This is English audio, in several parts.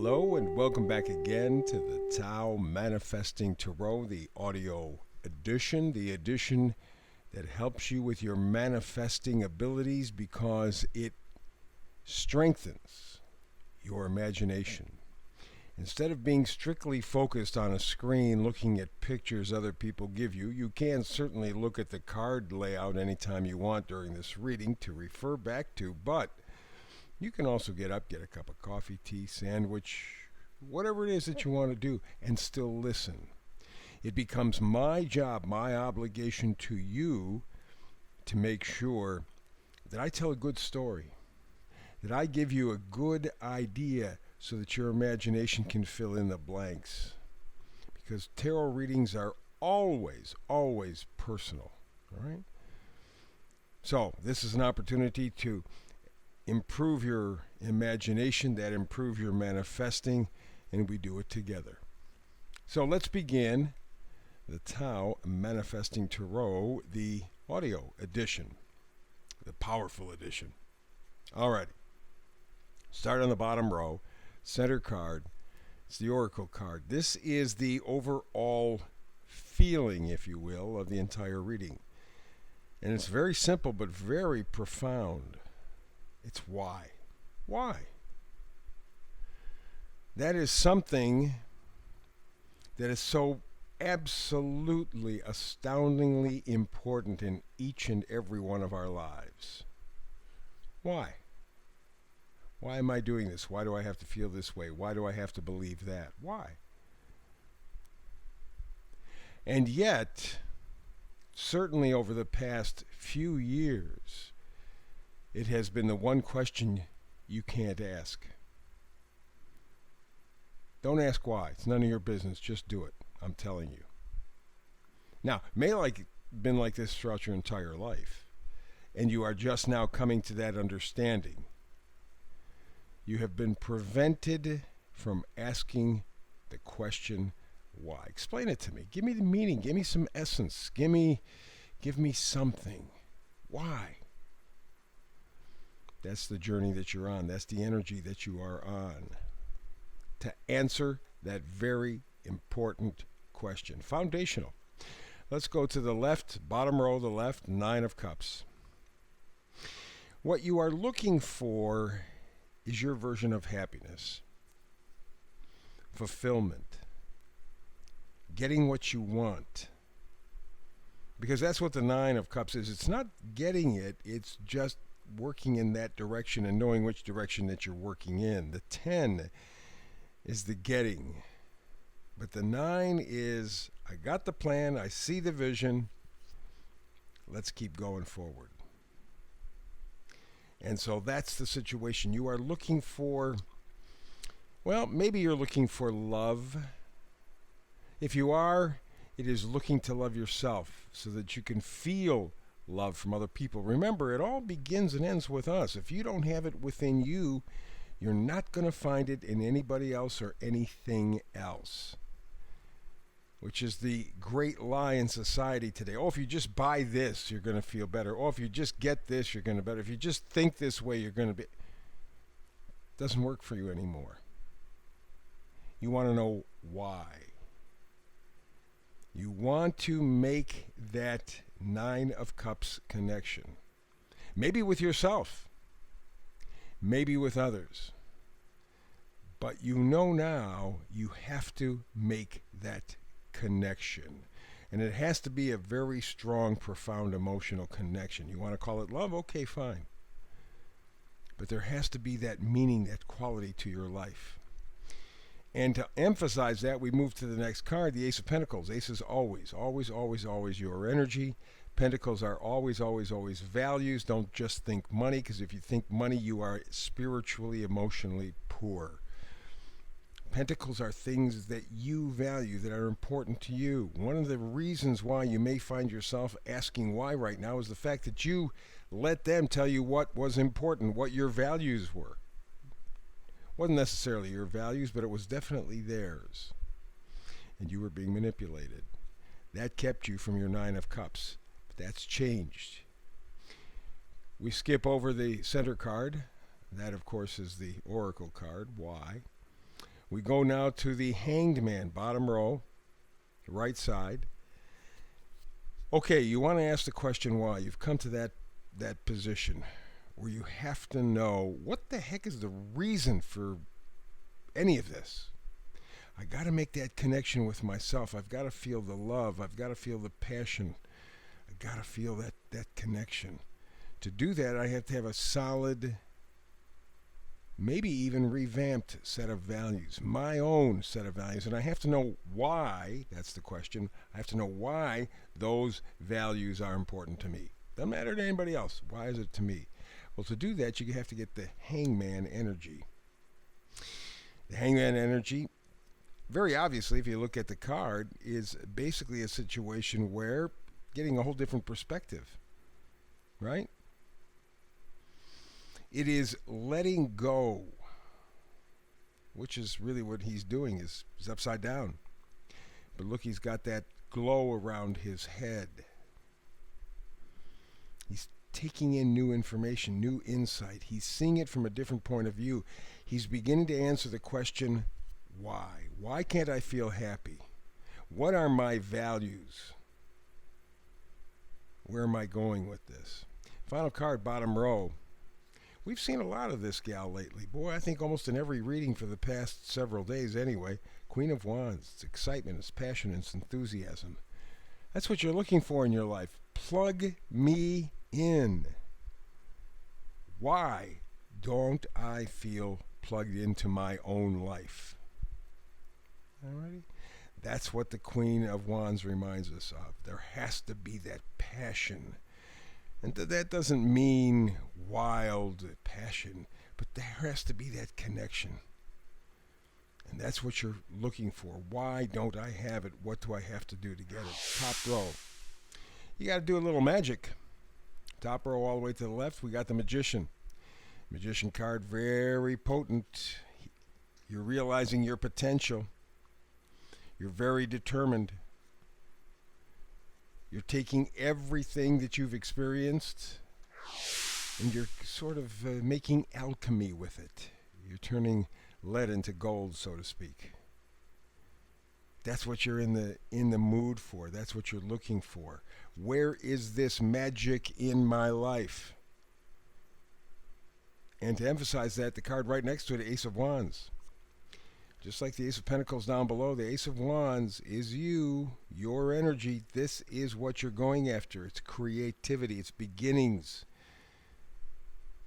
Hello and welcome back again to the Tao Manifesting Tarot, the audio edition, the edition that helps you with your manifesting abilities because it strengthens your imagination. Instead of being strictly focused on a screen looking at pictures other people give you, you can certainly look at the card layout anytime you want during this reading to refer back to, but you can also get up, get a cup of coffee, tea, sandwich, whatever it is that you want to do, and still listen. It becomes my job, my obligation to you to make sure that I tell a good story, that I give you a good idea so that your imagination can fill in the blanks. Because tarot readings are always, always personal, all right? So this is an opportunity to improve your imagination, that improve your manifesting, and we do it together. So let's begin the Tao Manifesting Tarot, the audio edition, the powerful edition. Alrighty. Start on the bottom row, center card. It's the Oracle card. This is the overall feeling, if you will, of the entire reading. And it's very simple but very profound. It's why. Why? That is something that is so absolutely, astoundingly important in each and every one of our lives. Why? Why am I doing this? Why do I have to feel this way? Why do I have to believe that? Why? And yet, certainly over the past few years, it has been the one question you can't ask. Don't ask why. It's none of your business. Just do it. I'm telling you. Now, it may been like this throughout your entire life, and you are just now coming to that understanding. You have been prevented from asking the question why. Explain it to me. Give me the meaning. Give me some essence. Give me something. Why? That's the journey that you're on. That's the energy that you are on. To answer that very important question. Foundational. Let's go to the left, bottom row, the left, Nine of Cups. What you are looking for is your version of happiness. Fulfillment. Getting what you want. Because that's what the Nine of Cups is. It's not getting it, it's just working in that direction and knowing which direction that you're working in. The 10 is the getting. But the 9 is, I got the plan, I see the vision, let's keep going forward. And so that's the situation. You are looking for, well, maybe you're looking for love. If you are, it is looking to love yourself so that you can feel love from other people. Remember, it all begins and ends with us. If you don't have it within you, you're not going to find it in anybody else or anything else, which is the great lie in society today. Oh, if you just buy this, you're going to feel better. Oh, if you just get this, you're going to better. If you just think this way, you're going to be... It doesn't work for you anymore. You want to know why. You want to make that Nine of Cups connection. Maybe with yourself. Maybe with others. But you know now you have to make that connection. And it has to be a very strong, profound emotional connection. You want to call it love? Okay, fine. But there has to be that meaning, that quality to your life. And to emphasize that, we move to the next card, the Ace of Pentacles. Ace is always, always, always, always your energy. Pentacles are always, always, always values. Don't just think money, because if you think money, you are spiritually, emotionally poor. Pentacles are things that you value, that are important to you. One of the reasons why you may find yourself asking why right now is the fact that you let them tell you what was important, what your values were. Wasn't necessarily your values, but it was definitely theirs. And you were being manipulated. That kept you from your Nine of Cups. But that's changed. We skip over the center card. That, of course, is the Oracle card. Why? We go now to the Hanged Man, bottom row, right side. Okay, you want to ask the question why. You've come to that position where you have to know what the heck is the reason for any of this. I got to make that connection with myself. I've got to feel the love. I've got to feel the passion. I got to feel that connection. To do that, I have to have a solid, maybe even revamped set of values, my own set of values. And I have to know why, that's the question. I have to know why those values are important to me. Doesn't matter to anybody else. Why is it to me? Well, to do that, you have to get the hangman energy. The hangman energy, very obviously, if you look at the card, is basically a situation where getting a whole different perspective, right? It is letting go, which is really what he's doing, is upside down. But look, he's got that glow around his head. He's taking in new information, new insight. He's seeing it from a different point of view. He's beginning to answer the question, why? Why can't I feel happy? What are my values? Where am I going with this? Final card, bottom row. We've seen a lot of this gal lately. Boy, I think almost in every reading for the past several days anyway. Queen of Wands. It's excitement, it's passion, it's enthusiasm. That's what you're looking for in your life. Plug me in. Why don't I feel plugged into my own life? Alrighty? That's what the Queen of Wands reminds us of. There has to be that passion. And that doesn't mean wild passion, but there has to be that connection. And that's what you're looking for. Why don't I have it? What do I have to do to get it? Top row. You got to do a little magic. Top row all the way to the left, we got the Magician. Magician card, very potent. You're realizing your potential. You're very determined. You're taking everything that you've experienced and you're sort of making alchemy with it. You're turning lead into gold, so to speak. That's what you're in the mood for. That's what you're looking for. Where is this magic in my life? And to emphasize that, the card right next to it, Ace of Wands. Just like the Ace of Pentacles down below, the Ace of Wands is you, your energy. This is what you're going after. It's creativity. It's beginnings.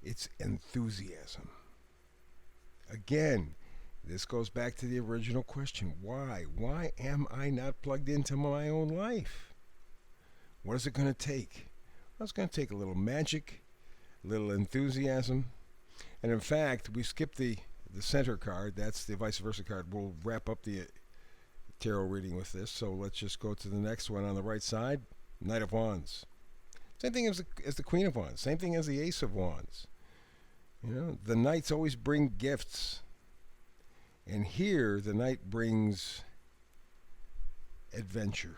It's enthusiasm. Again, this goes back to the original question. Why? Why am I not plugged into my own life? What is it going to take? Well, it's going to take a little magic, a little enthusiasm. And in fact, we skipped the center card. That's the vice versa card. We'll wrap up the tarot reading with this. So let's just go to the next one on the right side. Knight of Wands. Same thing as the Queen of Wands. Same thing as the Ace of Wands. You know, the knights always bring gifts. And here, the knight brings adventure.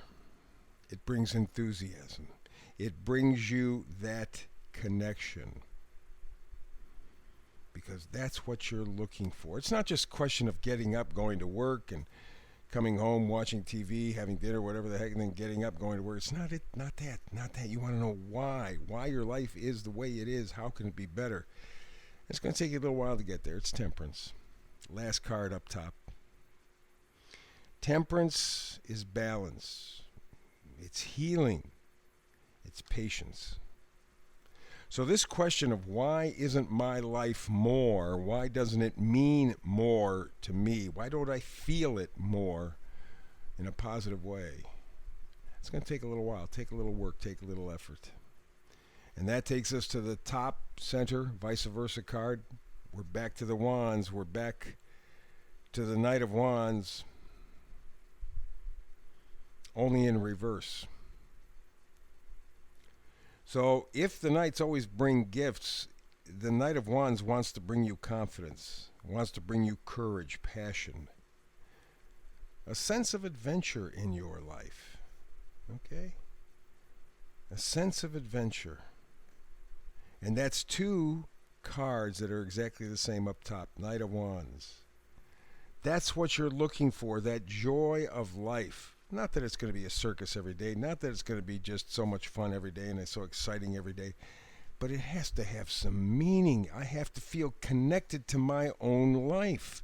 It brings enthusiasm. It brings you that connection. Because that's what you're looking for. It's not just a question of getting up, going to work, and coming home, watching TV, having dinner, whatever the heck, and then getting up, going to work. It's not that. You want to know why your life is the way it is. How can it be better? It's going to take you a little while to get there. It's Temperance. Last card up top. Temperance is balance. It's healing. It's patience. So this question of why isn't my life more? Why doesn't it mean more to me? Why don't I feel it more in a positive way? It's going to take a little while, take a little work, take a little effort. And that takes us to the top center, vice versa card. We're back to the Wands. We're back to the Knight of Wands, only in reverse. So if the knights always bring gifts, the Knight of Wands wants to bring you confidence, wants to bring you courage, passion, a sense of adventure in your life. Okay? A sense of adventure. And that's two cards that are exactly the same up top. Knight of Wands. That's what you're looking for, that joy of life. Not that it's going to be a circus every day, not that it's going to be just so much fun every day and it's so exciting every day, but it has to have some meaning. I have to feel connected to my own life.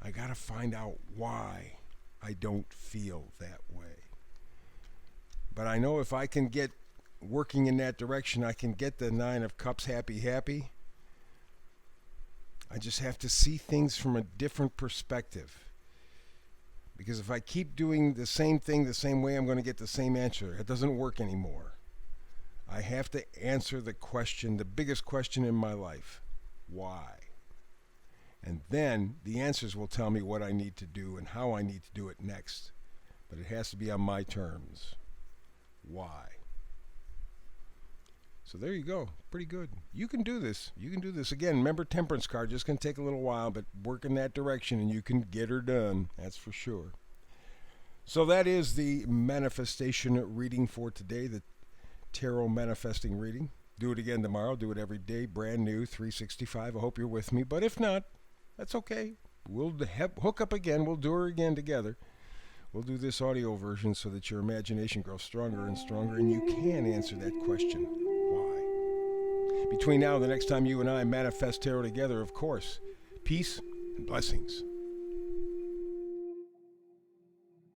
I got to find out why I don't feel that way. But I know if I can get working in that direction, I can get the Nine of Cups happy, happy. I just have to see things from a different perspective. Because if I keep doing the same thing the same way, I'm going to get the same answer. It doesn't work anymore. I have to answer the question, the biggest question in my life. Why? And then the answers will tell me what I need to do and how I need to do it next. But it has to be on my terms. Why? So there you go. Pretty good. You can do this. You can do this. Again, remember Temperance card. Just going to take a little while, but work in that direction and you can get her done. That's for sure. So that is the manifestation reading for today, the tarot manifesting reading. Do it again tomorrow. Do it every day. Brand new, 365. I hope you're with me. But if not, that's okay. We'll hook up again. We'll do her again together. We'll do this audio version so that your imagination grows stronger and stronger and you can answer that question. Why? Between now and the next time you and I manifest tarot together, of course, peace and blessings.